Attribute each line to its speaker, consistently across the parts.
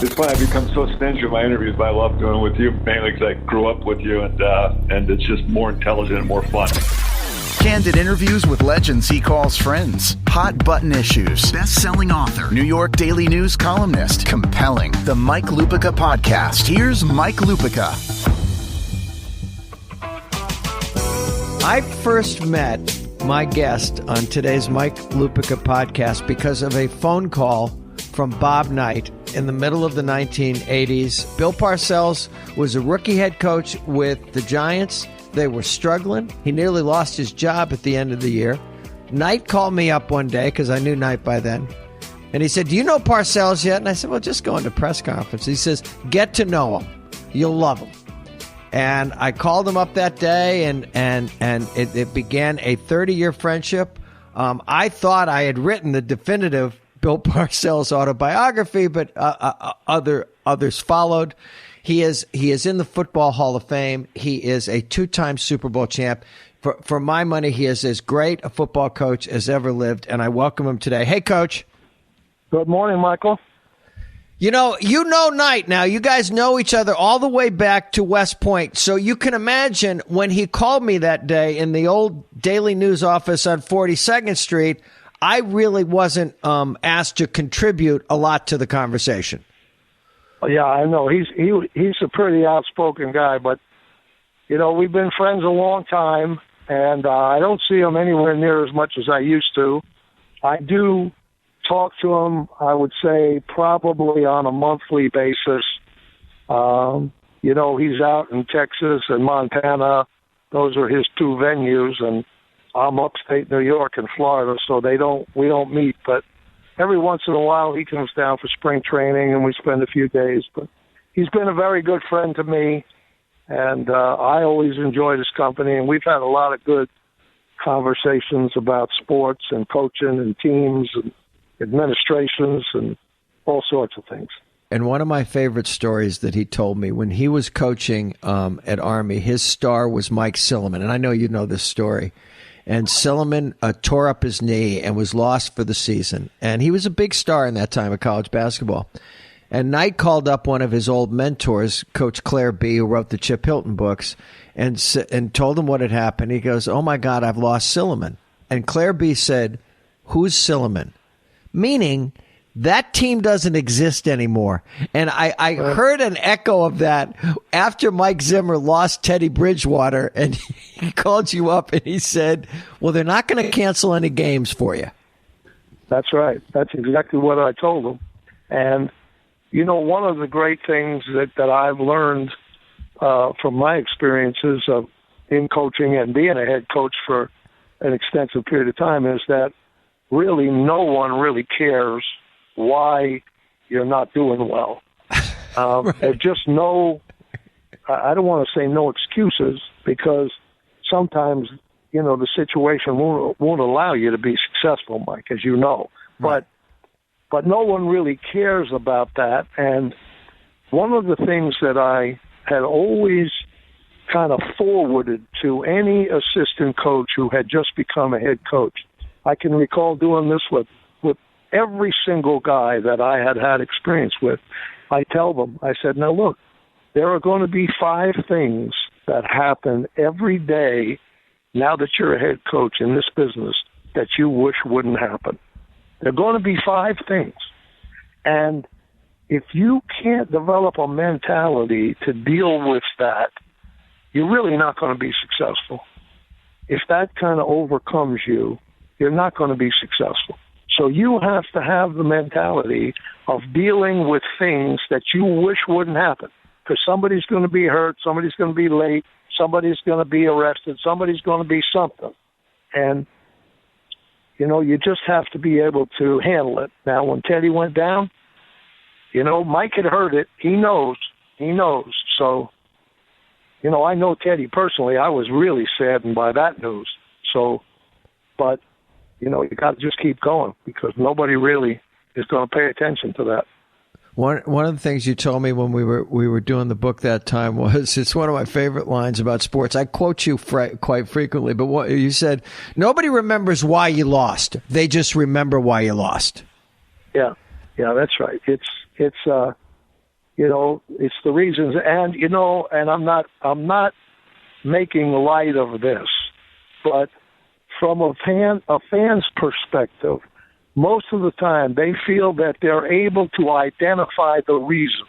Speaker 1: It's funny, I become so stingy with my interviews, but I love doing it with you, mainly because I grew up with you, and it's just more intelligent and more fun.
Speaker 2: Candid interviews with legends he calls friends. Hot button issues. Best-selling author. New York Daily News columnist. Compelling. The Mike Lupica Podcast. Here's Mike Lupica.
Speaker 3: I first met my guest on today's Mike Lupica Podcast because of a phone call from Bob Knight in the middle of the 1980s. Bill Parcells was a rookie head coach with the Giants. They were struggling. He nearly lost his job at the end of the year. Knight called me up one day because I knew Knight by then. And he said, "Do you know Parcells yet?" And I said, "Well, just going to press conference." He says, "Get to know him. You'll love him." And I called him up that day, and it began a 30-year friendship. I thought I had written the definitive Bill Parcells autobiography, but others followed. He is in the Football Hall of Fame. He is a two-time Super Bowl champ. For my money, he is as great a football coach as ever lived, and I welcome him today. Hey, Coach.
Speaker 4: Good morning, Michael.
Speaker 3: You know Knight now. You guys know each other all the way back to West Point. So you can imagine when he called me that day in the old Daily News office on 42nd Street, I really wasn't asked to contribute a lot to the conversation.
Speaker 4: Yeah, I know. He's a pretty outspoken guy, but, we've been friends a long time, and I don't see him anywhere near as much as I used to. I do talk to him, I would say, probably on a monthly basis. He's out in Texas and Montana. Those are his two venues, and I'm upstate New York and Florida, so we don't meet. But every once in a while, he comes down for spring training, and we spend a few days. But he's been a very good friend to me, and I always enjoyed his company. And we've had a lot of good conversations about sports and coaching and teams and administrations and all sorts of things.
Speaker 3: And one of my favorite stories that he told me, when he was coaching at Army, his star was Mike Silliman. And I know you know this story. And Silliman tore up his knee and was lost for the season. And he was a big star in that time of college basketball. And Knight called up one of his old mentors, Coach Claire B., who wrote the Chip Hilton books, and told him what had happened. He goes, "Oh, my God, I've lost Silliman." And Claire B. said, "Who's Silliman?" Meaning that team doesn't exist anymore. And I heard an echo of that after Mike Zimmer lost Teddy Bridgewater, and he called you up and he said, "Well, they're not going to cancel any games for you."
Speaker 4: That's right. That's exactly what I told him. And, one of the great things that I've learned from my experiences in coaching and being a head coach for an extensive period of time is that really no one really cares why you're not doing well.
Speaker 3: Right.
Speaker 4: There's just I don't want to say no excuses, because sometimes, the situation won't allow you to be successful, Mike, as you know. Right. But no one really cares about that. And one of the things that I had always kind of forwarded to any assistant coach who had just become a head coach, I can recall doing this with every single guy that I had experience with. I tell them, I said, "Now look, there are going to be 5 things that happen every day now that you're a head coach in this business that you wish wouldn't happen. There are going to be 5 things. And if you can't develop a mentality to deal with that, you're really not going to be successful. If that kind of overcomes you, you're not going to be successful. So you have to have the mentality of dealing with things that you wish wouldn't happen, because somebody's going to be hurt, somebody's going to be late, somebody's going to be arrested, somebody's going to be something. And, you just have to be able to handle it. Now, when Teddy went down, Mike had heard it. He knows. So, I know Teddy personally. I was really saddened by that news. So, but you got to just keep going, because nobody really is going to pay attention to that.
Speaker 3: One of the things you told me when we were doing the book that time was, it's one of my favorite lines about sports. I quote you quite frequently, but what you said, nobody remembers why you lost. They just remember why you lost.
Speaker 4: Yeah, that's right. It's it's the reasons. And, and I'm not making light of this, but from a fan's perspective, most of the time they feel that they're able to identify the reason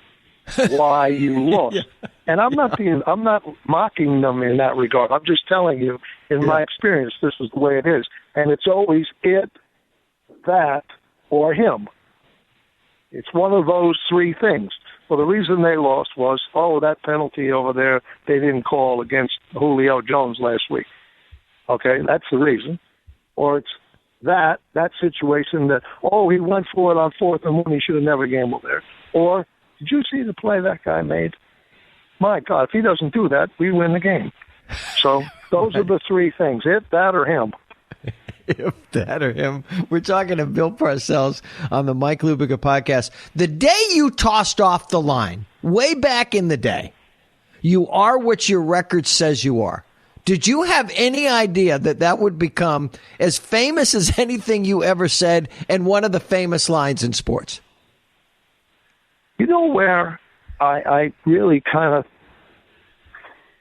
Speaker 4: why you lost. Yeah. And I'm not mocking them in that regard. I'm just telling you, in my experience, this is the way it is. And it's always it, that, or him. It's one of those three things. Well, the reason they lost was, that penalty over there they didn't call against Julio Jones last week. Okay, that's the reason. Or it's that situation that, he went for it on 4th and 1, he should have never gambled there. Or, did you see the play that guy made? My God, if he doesn't do that, we win the game. So those are the three things, it, that, or him.
Speaker 3: If that or him. We're talking to Bill Parcells on the Mike Lupica Podcast. The day you tossed off the line, way back in the day, you are what your record says you are. Did you have any idea that would become as famous as anything you ever said and one of the famous lines in sports?
Speaker 4: You know where I really kind of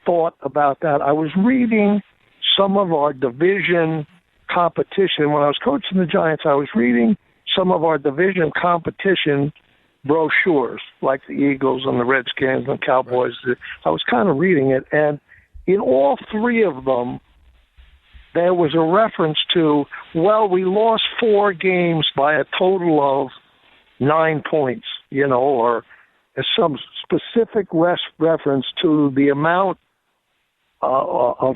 Speaker 4: thought about that? I was reading some of our division competition. When I was coaching the Giants, I was reading some of our division competition brochures, like the Eagles and the Redskins and Cowboys. Right. I was kind of reading it, and in all three of them, there was a reference to, we lost 4 games by a total of 9 points, or some specific reference to the amount of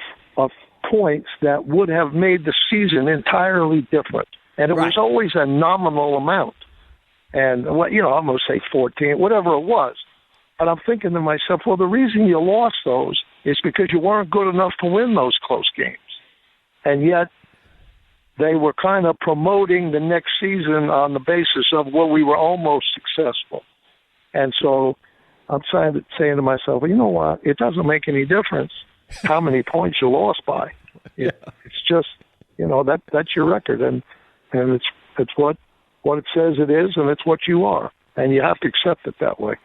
Speaker 4: points that would have made the season entirely different. And it was always a nominal amount. And, I'm going to say 14, whatever it was. And I'm thinking to myself, the reason you lost those is because you weren't good enough to win those close games. And yet they were kind of promoting the next season on the basis of, we were almost successful. And so I'm saying to myself, you know what? It doesn't make any difference how many points you lost by. It's just, that's your record. And it's what it says it is, and it's what you are. And you have to accept it that way.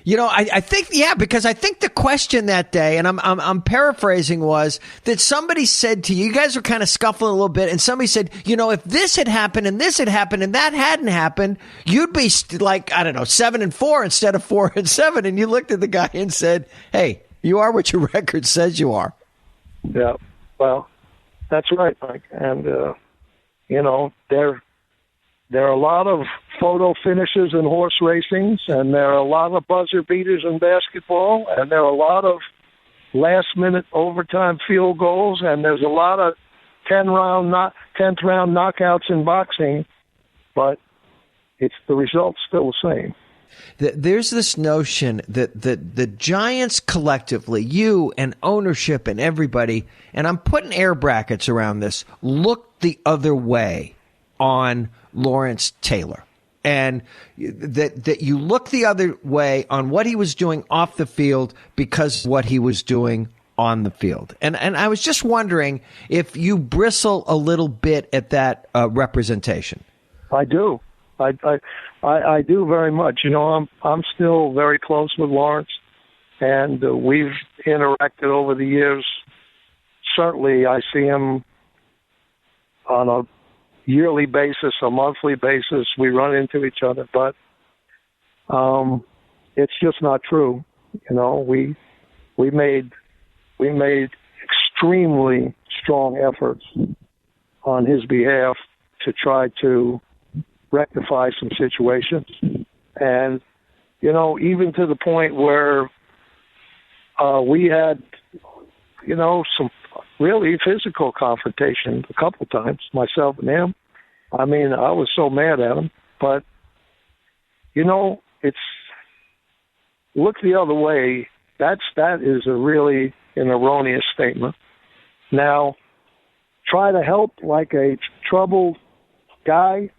Speaker 3: I think, because I think the question that day, and I'm paraphrasing, was that somebody said to you, you guys were kind of scuffling a little bit, and somebody said, if this had happened and this had happened and that hadn't happened, you'd be 7-4 instead of 4-7. And you looked at the guy and said, hey, you are what your record says you are.
Speaker 4: Yeah, well, that's right, Mike. And, there are a lot of photo finishes in horse racings, and there are a lot of buzzer beaters in basketball, and there are a lot of last-minute overtime field goals, and there's a lot of 10th-round knockouts in boxing, but it's the result's still the same.
Speaker 3: There's this notion that the Giants collectively, you and ownership and everybody, and I'm putting air brackets around this, look the other way on Lawrence Taylor, and that you look the other way on what he was doing off the field because of what he was doing on the field. And I was just wondering if you bristle a little bit at that representation.
Speaker 4: I do. I do very much. I'm still very close with Lawrence, and we've interacted over the years. Certainly, I see him on a yearly basis, a monthly basis. We run into each other, but it's just not true. We made extremely strong efforts on his behalf to try to rectify some situations, and even to the point where we had some really physical confrontation a couple times, myself and him. I mean, I was so mad at him, but it's look the other way. That is a really an erroneous statement. Now, try to help like a troubled guy.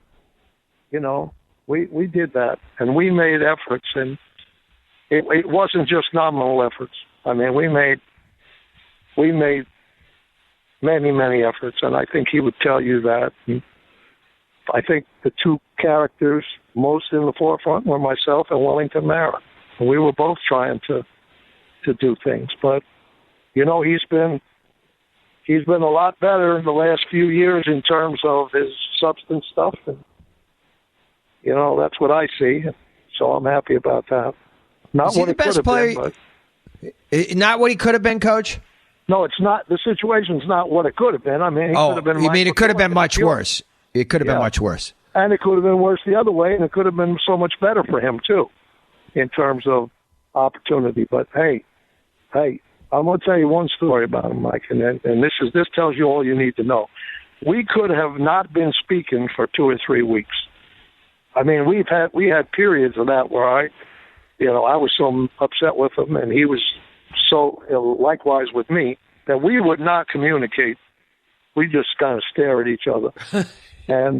Speaker 4: We did that, and we made efforts, and it wasn't just nominal efforts. I mean, we made many, many efforts, and I think he would tell you that. And I think the two characters most in the forefront were myself and Wellington Mara. We were both trying to do things, but he's been a lot better in the last few years in terms of his substance stuff, and that's what I see. So I'm happy about that. Not what he could have been, but
Speaker 3: not what he could have been, Coach.
Speaker 4: No, it's not. The situation's not what it could have been. I mean, it could have been.
Speaker 3: You mean it could have been much worse? It could have been much worse.
Speaker 4: And it could have been worse the other way, and it could have been so much better for him, too, in terms of opportunity. But, hey, I'm going to tell you one story about him, Mike, and this tells you all you need to know. We could have not been speaking for 2 or 3 weeks. I mean, we had periods of that where I was so upset with him, and he was so likewise with me, that we would not communicate. We just kind of stare at each other. And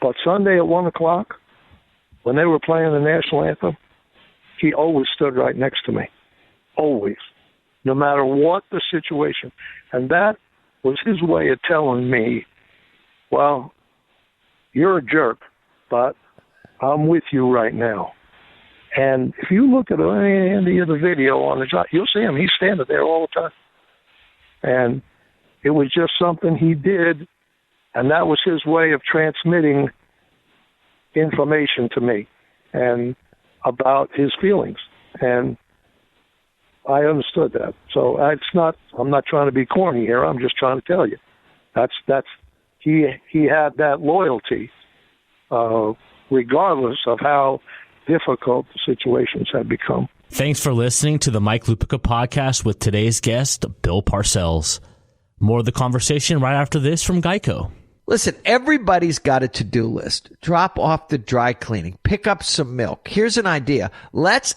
Speaker 4: but Sunday at 1:00, when they were playing the national anthem, he always stood right next to me. Always. No matter what the situation. And that was his way of telling me, well, you're a jerk, but I'm with you right now. And if you look at any of the video on the job, you'll see him. He's standing there all the time. And it was just something he did, and that was his way of transmitting information to me and about his feelings. And I understood that. So I'm not trying to be corny here. I'm just trying to tell you. He had that loyalty, regardless of how difficult the situations have become.
Speaker 5: Thanks for listening to the Mike Lupica Podcast with today's guest, Bill Parcells. More of the conversation right after this from Geico.
Speaker 3: Listen, everybody's got a to-do list. Drop off the dry cleaning. Pick up some milk. Here's an idea. Let's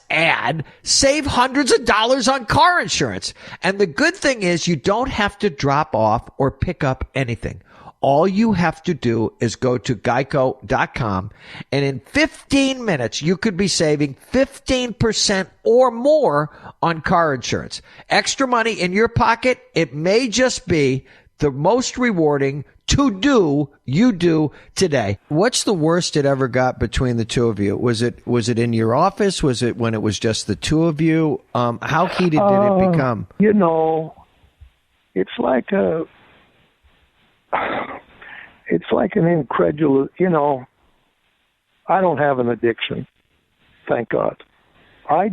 Speaker 3: save hundreds of dollars on car insurance. And the good thing is you don't have to drop off or pick up anything. All you have to do is go to geico.com, and in 15 minutes, you could be saving 15% or more on car insurance. Extra money in your pocket, it may just be the most rewarding to-do you do today. What's the worst it ever got between the two of you? Was it in your office? Was it when it was just the two of you? How heated did it become?
Speaker 4: It's like an incredulous, I don't have an addiction, thank God. I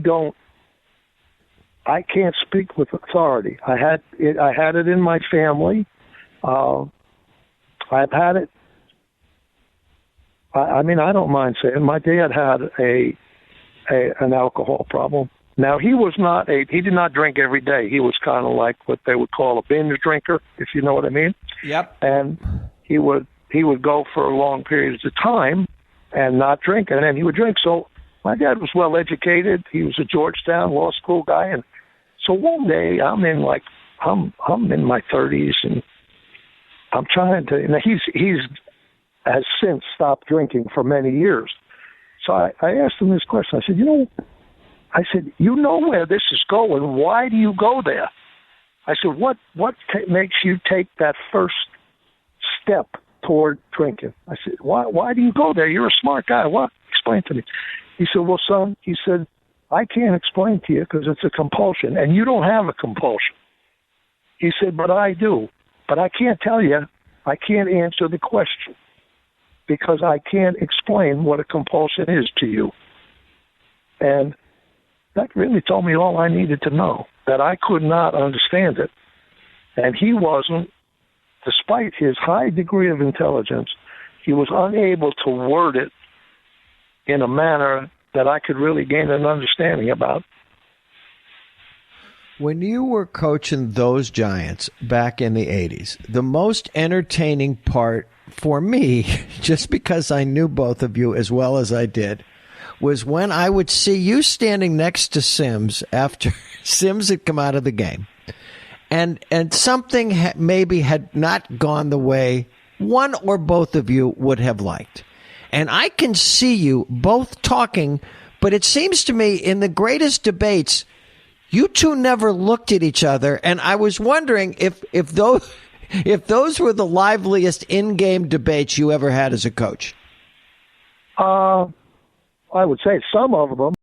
Speaker 4: can't speak with authority. I had it in my family. I've had it. I don't mind saying my dad had an alcohol problem. Now he did not drink every day. He was kind of like what they would call a binge drinker, if you know what I mean.
Speaker 3: Yep.
Speaker 4: And he would go for long periods of time and not drink, and then he would drink. So my dad was well educated. He was a Georgetown law school guy, and so one day I'm in my 30s, and I'm trying to. And he's has since stopped drinking for many years. So I asked him this question. I said, you know where this is going. Why do you go there? I said, what makes you take that first step toward drinking? I said, why do you go there? You're a smart guy. What? Explain to me. He said, well, son, he said, I can't explain to you because it's a compulsion, and you don't have a compulsion. He said, but I do. But I can't tell you. I can't answer the question because I can't explain what a compulsion is to you. And that really told me all I needed to know, that I could not understand it. And he wasn't, despite his high degree of intelligence, he was unable to word it in a manner that I could really gain an understanding about.
Speaker 3: When you were coaching those Giants back in the 80s, the most entertaining part for me, just because I knew both of you as well as I did, was when I would see you standing next to Sims after Sims had come out of the game. And something maybe had not gone the way one or both of you would have liked. And I can see you both talking, but it seems to me in the greatest debates, you two never looked at each other. And I was wondering if those were the liveliest in-game debates you ever had as a coach.
Speaker 4: I would say some of them.